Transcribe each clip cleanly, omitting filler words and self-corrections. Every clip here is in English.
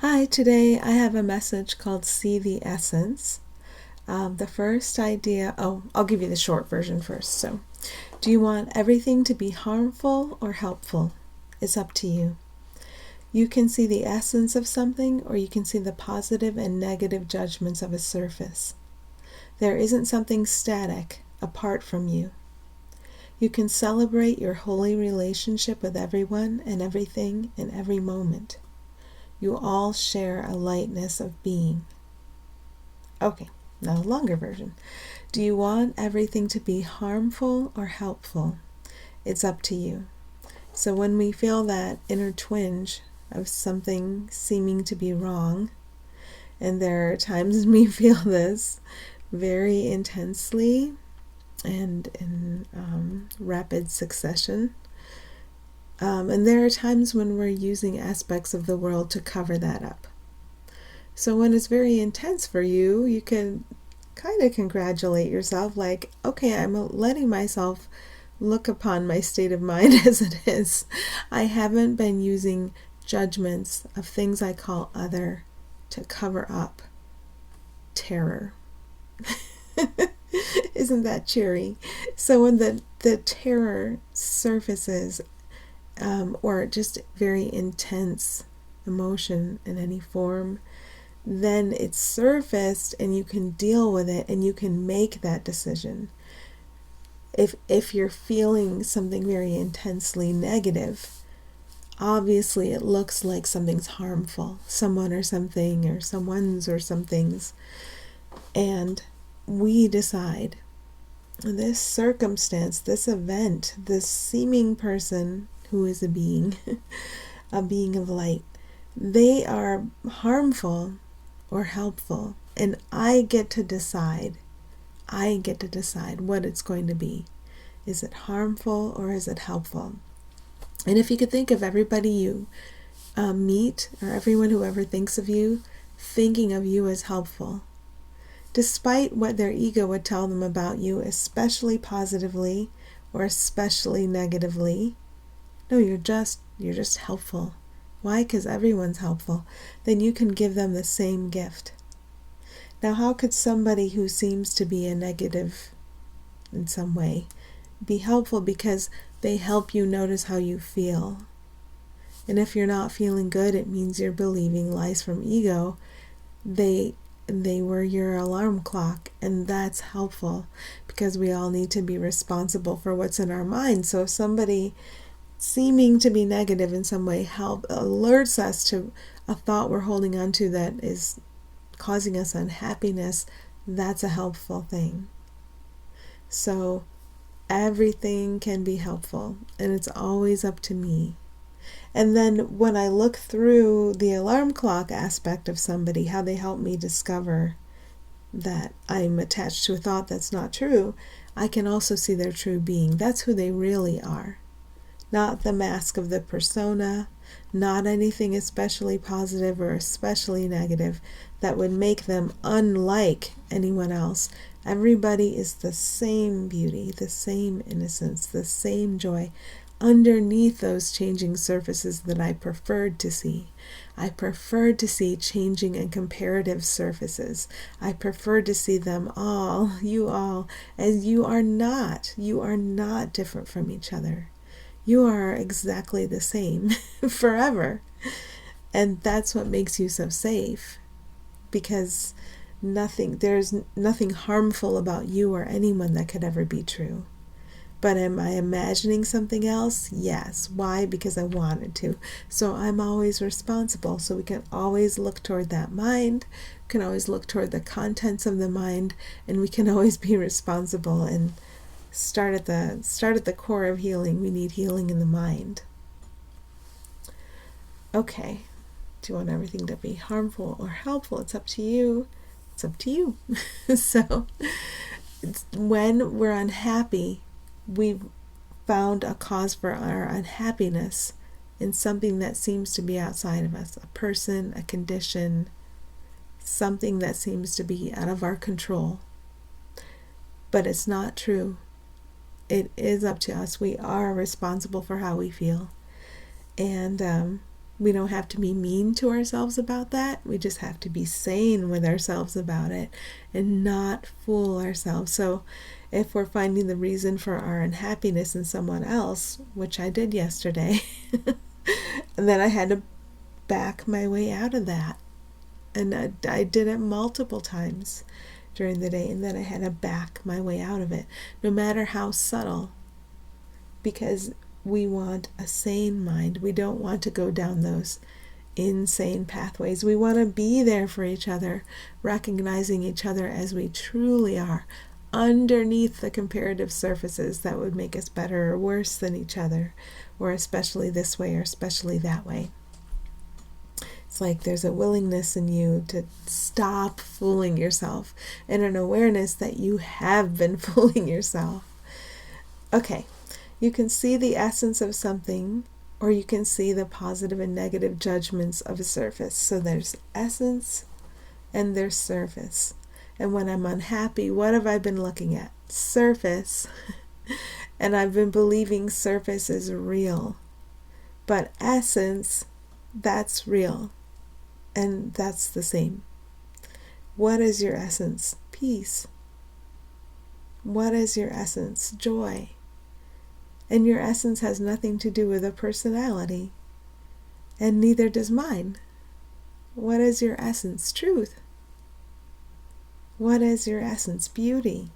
Hi, today I have a message called See the Essence. The first idea, I'll give you the short version first. So, do you want everything to be harmful or helpful? It's up to you. You can see the essence of something, or you can see the positive and negative judgments of a surface. There isn't something static apart from you. You can celebrate your holy relationship with everyone and everything in every moment. You all share a lightness of being. Okay, now a longer version. Do you want everything to be harmful or helpful? It's up to you. So when we feel that inner twinge of something seeming to be wrong, and there are times we feel this very intensely and in rapid succession, and there are times when we're using aspects of the world to cover that up. So when it's very intense for you, you can kind of congratulate yourself, like, okay, I'm letting myself look upon my state of mind as it is. I haven't been using judgments of things I call other to cover up terror. Isn't that cheery? So when the terror surfaces, or just very intense emotion in any form, then it's surfaced and you can deal with it and you can make that decision. If you're feeling something very intensely negative, obviously it looks like something's harmful, someone or something or someone's or something's, and we decide this circumstance, this event, this seeming person who is a being, a being of light, they are harmful or helpful, and I get to decide. I get to decide what it's going to be. Is it harmful or is it helpful? And if you could think of everybody you meet, or everyone who ever thinks of you, thinking of you as helpful, despite what their ego would tell them about you, especially positively or especially negatively, no, you're just helpful. Why? Because everyone's helpful. Then you can give them the same gift. Now, how could somebody who seems to be a negative in some way be helpful? Because they help you notice how you feel. And if you're not feeling good, it means you're believing lies from ego. They were your alarm clock, and that's helpful because we all need to be responsible for what's in our mind. So if somebody seeming to be negative in some way alerts us to a thought we're holding on to that is causing us unhappiness, that's a helpful thing. So everything can be helpful, and it's always up to me. And then when I look through the alarm clock aspect of somebody, how they help me discover that I'm attached to a thought that's not true, I can also see their true being. That's who they really are. Not the mask of the persona, not anything especially positive or especially negative that would make them unlike anyone else. Everybody is the same beauty, the same innocence, the same joy underneath those changing surfaces that I preferred to see. I preferred to see changing and comparative surfaces. I preferred to see them all, you all, as you are not. You are not different from each other. You are exactly the same forever. And that's what makes you so safe, because there's nothing harmful about you or anyone that could ever be true. But am I imagining something else? Yes. Why? Because I wanted to. So I'm always responsible. So we can always look toward that mind. We can always look toward the contents of the mind, and we can always be responsible and start at the core of healing. We need healing in the mind. Okay. Do you want everything to be harmful or helpful? It's up to you. It's up to you. So when we're unhappy, we've found a cause for our unhappiness in something that seems to be outside of us, a person, a condition, something that seems to be out of our control. But it's not true. It is up to us. We are responsible for how we feel. And We don't have to be mean to ourselves about that. We just have to be sane with ourselves about it and not fool ourselves. So if we're finding the reason for our unhappiness in someone else, which I did yesterday, and then I had to back my way out of that. And I did it multiple times during the day, and then I had to back my way out of it, no matter how subtle, because we want a sane mind. We don't want to go down those insane pathways. We want to be there for each other, recognizing each other as we truly are, underneath the comparative surfaces that would make us better or worse than each other, or especially this way or especially that way. It's like there's a willingness in you to stop fooling yourself and an awareness that you have been fooling yourself. Okay, you can see the essence of something, or you can see the positive and negative judgments of a surface. So there's essence and there's surface. And when I'm unhappy, what have I been looking at? Surface. And I've been believing surface is real. But essence, that's real. And that's the same. What is your essence? Peace. What is your essence? Joy. And your essence has nothing to do with a personality. And neither does mine. What is your essence? Truth. What is your essence? Beauty.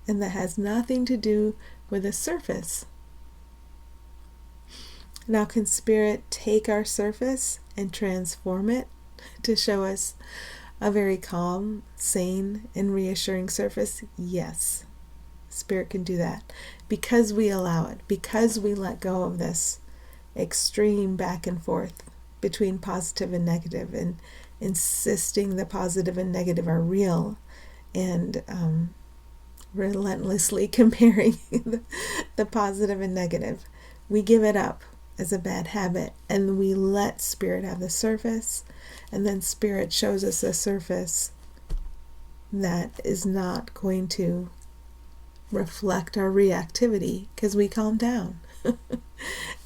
And that has nothing to do with a surface. Now, can Spirit take our surface and transform it to show us a very calm, sane, and reassuring surface? Yes. Spirit can do that because we allow it, because we let go of this extreme back and forth between positive and negative, and insisting the positive and negative are real, and relentlessly comparing the positive and negative. We give it up as a bad habit, and we let Spirit have the surface, and then Spirit shows us a surface that is not going to reflect our reactivity, because we calm down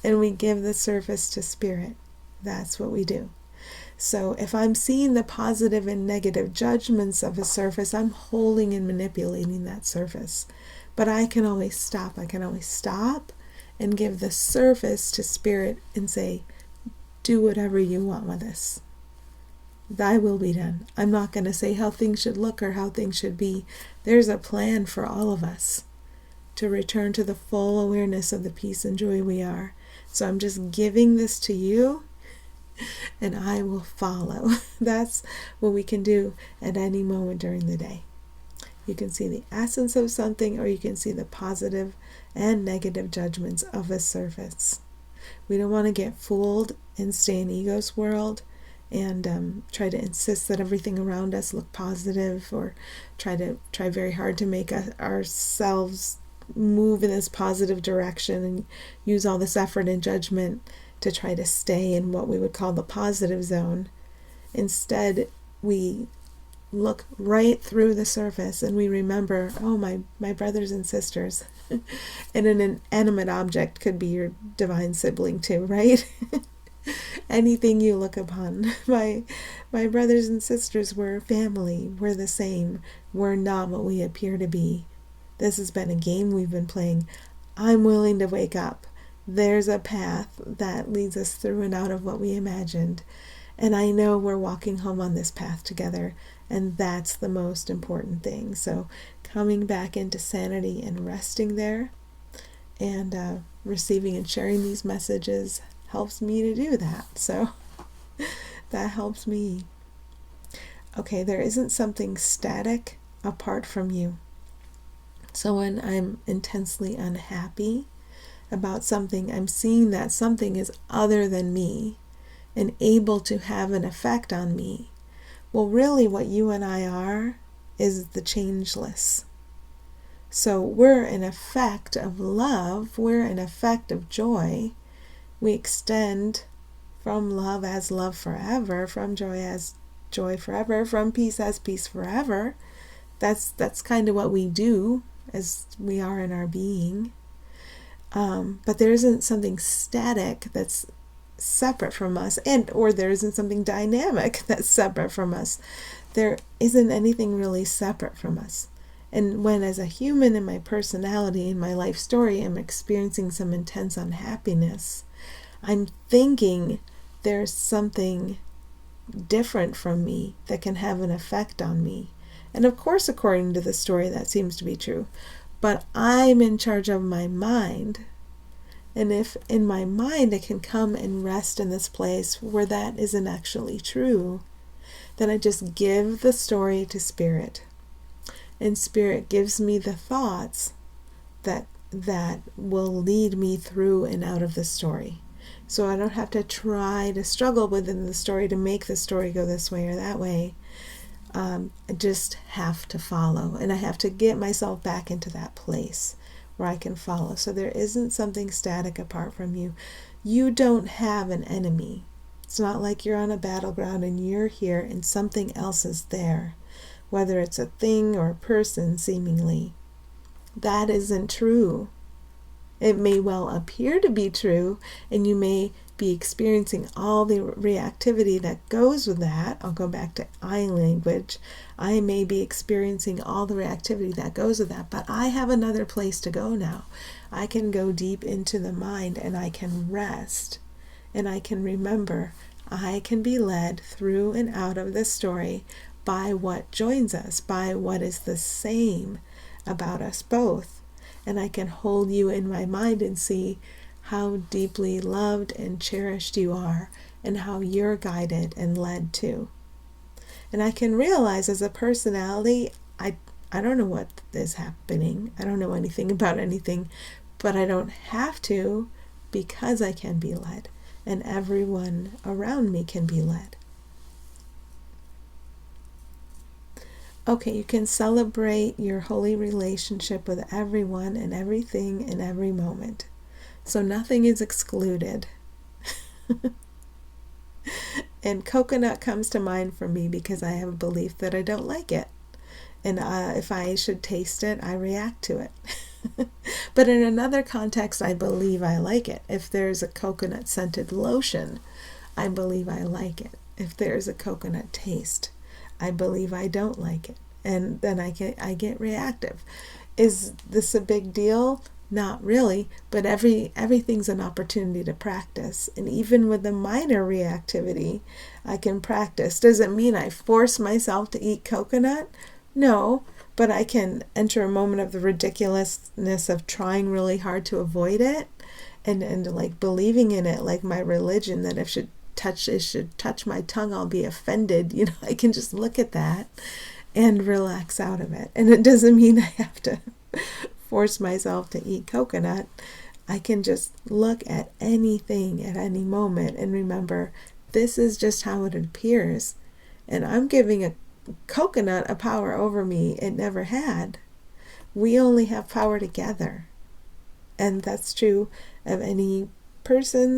and we give the surface to Spirit. That's what we do. So if I'm seeing the positive and negative judgments of a surface, I'm holding and manipulating that surface. But I can always stop. I can always stop and give the surface to Spirit and say, do whatever you want with this. Thy will be done. I'm not going to say how things should look or how things should be. There's a plan for all of us to return to the full awareness of the peace and joy we are. So I'm just giving this to you, and I will follow. That's what we can do at any moment during the day. You can see the essence of something, or you can see the positive and negative judgments of a surface. We don't want to get fooled and stay in ego's world and try to insist that everything around us look positive, or try very hard to make ourselves move in this positive direction and use all this effort and judgment to try to stay in what we would call the positive zone. Instead, we look right through the surface and we remember, oh, my brothers and sisters. And an inanimate object could be your divine sibling too, right? Anything you look upon. My brothers and sisters were family. We're the same. We're not what we appear to be. This has been a game we've been playing. I'm willing to wake up. There's a path that leads us through and out of what we imagined. And I know we're walking home on this path together. And that's the most important thing. So coming back into sanity and resting there, and receiving and sharing these messages helps me to do that. So that helps me. Okay, there isn't something static apart from you. So when I'm intensely unhappy about something, I'm seeing that something is other than me and able to have an effect on me. Well, really what you and I are is the changeless. So we're an effect of love. We're an effect of joy. We extend from love as love forever, from joy as joy forever, from peace as peace forever. That's kind of what we do as we are in our being. But there isn't something static that's separate from us, and or there isn't something dynamic that's separate from us. There isn't anything really separate from us. And when, as a human, in my personality, in my life story, I'm experiencing some intense unhappiness, I'm thinking there's something different from me that can have an effect on me. And of course, according to the story, that seems to be true. But I'm in charge of my mind. And if in my mind I can come and rest in this place where that isn't actually true, then I just give the story to Spirit. And Spirit gives me the thoughts that will lead me through and out of the story. So I don't have to try to struggle within the story to make the story go this way or that way. I just have to follow, and I have to get myself back into that place where I can follow. So there isn't something static apart from you. You don't have an enemy. It's not like you're on a battleground and you're here and something else is there, whether it's a thing or a person, seemingly. That isn't true. It may well appear to be true, and you may be experiencing all the reactivity that goes with that. I'll go back to I language. I may be experiencing all the reactivity that goes with that, but I have another place to go now. I can go deep into the mind, and I can rest, and I can remember I can be led through and out of this story by what joins us, by what is the same about us both. And I can hold you in my mind and see how deeply loved and cherished you are, and how you're guided and led too. And I can realize as a personality, I don't know what is happening. I don't know anything about anything, but I don't have to, because I can be led, and everyone around me can be led. Okay, you can celebrate your holy relationship with everyone and everything in every moment. So nothing is excluded. And coconut comes to mind for me because I have a belief that I don't like it. And if I should taste it, I react to it. But in another context, I believe I like it. If there's a coconut scented lotion, I believe I like it. If there's a coconut taste, I believe I don't like it, and then I get reactive. Is this a big deal? Not really, but everything's an opportunity to practice, and even with the minor reactivity, I can practice. Does it mean I force myself to eat coconut? No, but I can enter a moment of the ridiculousness of trying really hard to avoid it, and like believing in it, like my religion, that if it should touch my tongue, I'll be offended. I can just look at that and relax out of it. And it doesn't mean I have to force myself to eat coconut. I can just look at anything at any moment and remember, this is just how it appears. And I'm giving a coconut a power over me it never had. We only have power together. And that's true of any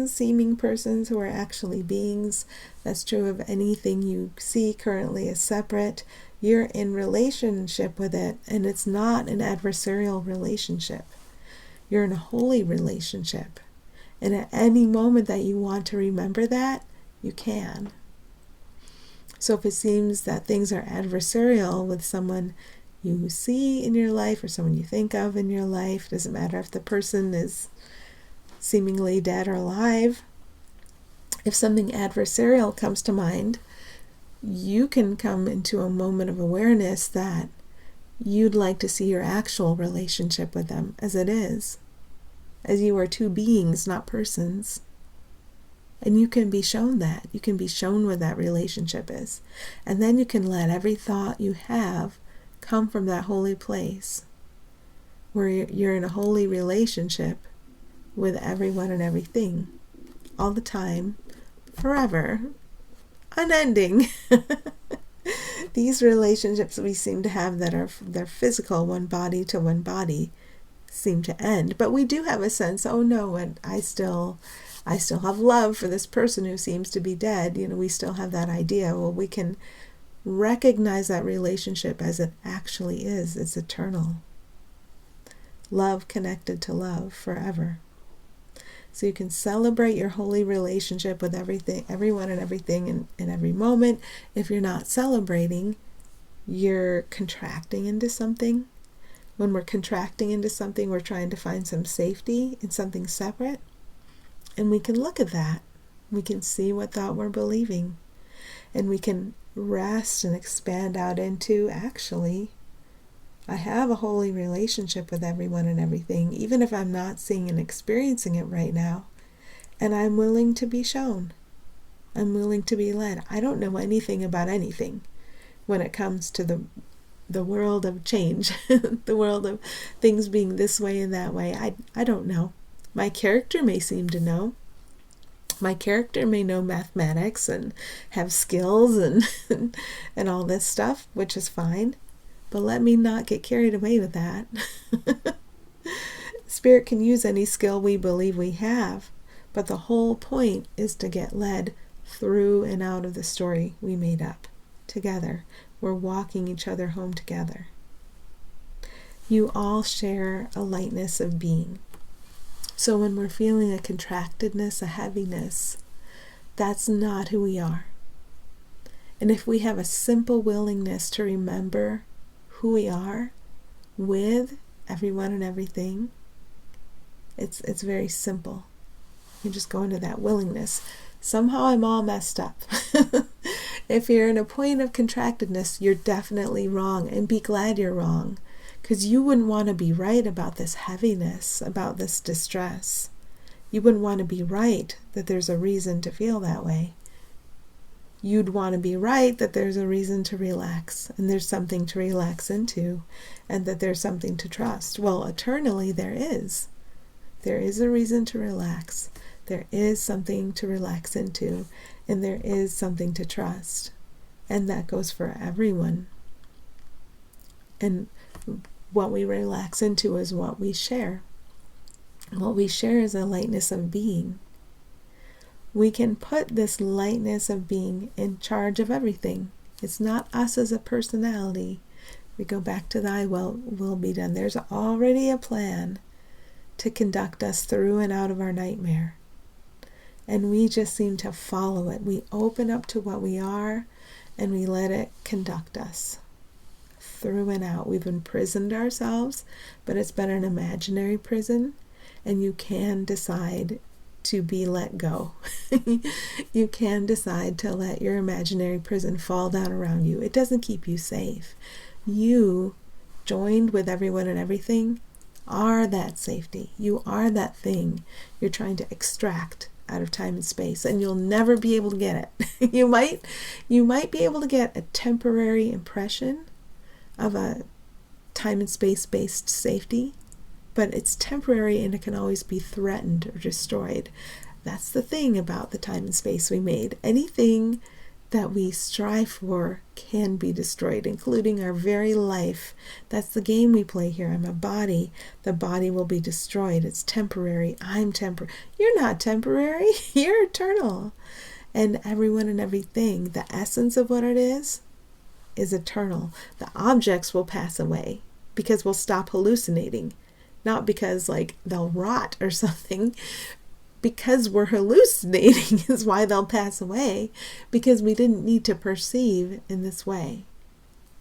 seeming persons who are actually beings. That's true of anything you see currently as separate. You're in relationship with it, and it's not an adversarial relationship. You're in a holy relationship. And at any moment that you want to remember that, you can. So if it seems that things are adversarial with someone you see in your life or someone you think of in your life, doesn't matter if the person is seemingly dead or alive, if something adversarial comes to mind, you can come into a moment of awareness that you'd like to see your actual relationship with them as it is, as you are two beings, not persons. And you can be shown that. You can be shown what that relationship is. And then you can let every thought you have come from that holy place where you're in a holy relationship with everyone and everything, all the time, forever, unending. These relationships we seem to have that are they're physical, one body to one body, seem to end. But we do have a sense, oh no, and I still have love for this person who seems to be dead. We still have that idea. Well, we can recognize that relationship as it actually is. It's eternal. Love connected to love forever. So you can celebrate your holy relationship with everything, everyone and everything in every moment. If you're not celebrating, you're contracting into something. When we're contracting into something, we're trying to find some safety in something separate. And we can look at that. We can see what thought we're believing. And we can rest and expand out into, actually, I have a holy relationship with everyone and everything, even if I'm not seeing and experiencing it right now. And I'm willing to be shown. I'm willing to be led. I don't know anything about anything when it comes to the world of change, the world of things being this way and that way. I don't know. My character may seem to know. My character may know mathematics and have skills and and all this stuff, which is fine. But let me not get carried away with that. Spirit can use any skill we believe we have, but the whole point is to get led through and out of the story we made up together. We're walking each other home together. You all share a lightness of being. So when we're feeling a contractedness, a heaviness, that's not who we are. And if we have a simple willingness to remember who we are with everyone and everything, it's very simple. You just go into that willingness. Somehow I'm all messed up. If you're in a point of contractedness, you're definitely wrong, and be glad you're wrong, because you wouldn't want to be right about this heaviness, about this distress. You wouldn't want to be right that there's a reason to feel that way. You'd want to be right that there's a reason to relax, and there's something to relax into, and that there's something to trust. Well, eternally there is. There is a reason to relax. There is something to relax into, and there is something to trust. And that goes for everyone. And what we relax into is what we share. What we share is a lightness of being. We can put this lightness of being in charge of everything. It's not us as a personality. We go back to thy will be done. There's already a plan to conduct us through and out of our nightmare. And we just seem to follow it. We open up to what we are and we let it conduct us through and out. We've imprisoned ourselves, but it's been an imaginary prison, and you can decide to be let go. You can decide to let your imaginary prison fall down around you. It doesn't keep you safe. You, joined with everyone and everything, are that safety. You are that thing you're trying to extract out of time and space, and you'll never be able to get it. You might be able to get a temporary impression of a time and space based safety, but it's temporary and it can always be threatened or destroyed. That's the thing about the time and space we made. Anything that we strive for can be destroyed, including our very life. That's the game we play here. I'm a body. The body will be destroyed. It's temporary. I'm temporary. You're not temporary. You're eternal. And everyone and everything, the essence of what it is eternal. The objects will pass away because we'll stop hallucinating. Not because they'll rot or something. Because we're hallucinating is why they'll pass away, because we didn't need to perceive in this way.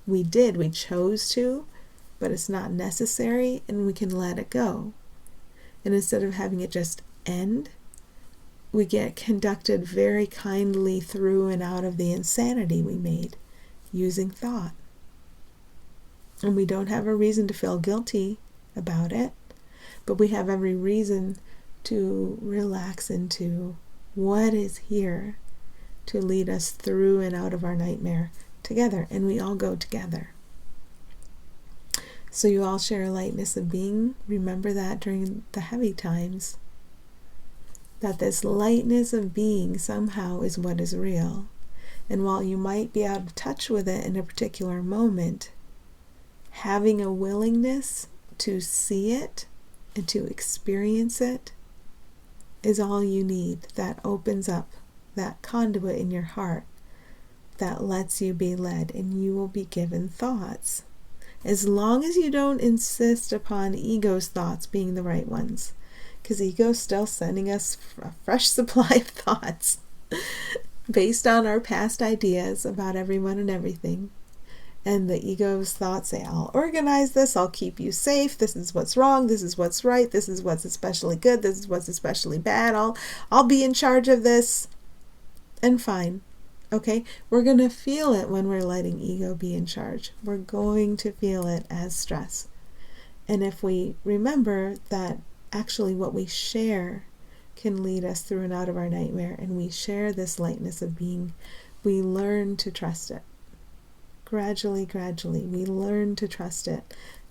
We did, we chose to, but it's not necessary, and we can let it go. And instead of having it just end, we get conducted very kindly through and out of the insanity we made using thought. And we don't have a reason to feel guilty about it, but we have every reason to relax into what is here to lead us through and out of our nightmare together, and we all go together. So you all share a lightness of being. Remember that during the heavy times, that this lightness of being somehow is what is real. And while you might be out of touch with it in a particular moment, having a willingness to see it and to experience it is all you need. That opens up that conduit in your heart that lets you be led, and you will be given thoughts. As long as you don't insist upon ego's thoughts being the right ones. because ego's still sending us a fresh supply of thoughts based on our past ideas about everyone and everything. And the ego's thoughts say, I'll organize this, I'll keep you safe, this is what's wrong, this is what's right, this is what's especially good, this is what's especially bad, I'll be in charge of this. And fine. Okay, we're going to feel it when we're letting ego be in charge. We're going to feel it as stress. And if we remember that actually what we share can lead us through and out of our nightmare, and we share this lightness of being, we learn to trust it. Gradually, we learn to trust it,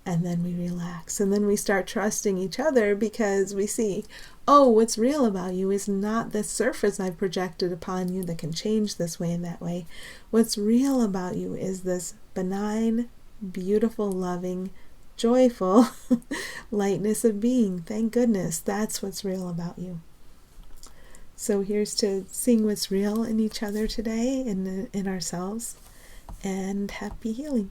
and then we relax, and then we start trusting each other because we see, oh, what's real about you is not the surface I've projected upon you that can change this way and that way. What's real about you is this benign, beautiful, loving, joyful lightness of being. Thank goodness, that's what's real about you. So here's to seeing what's real in each other today, in ourselves, and happy healing.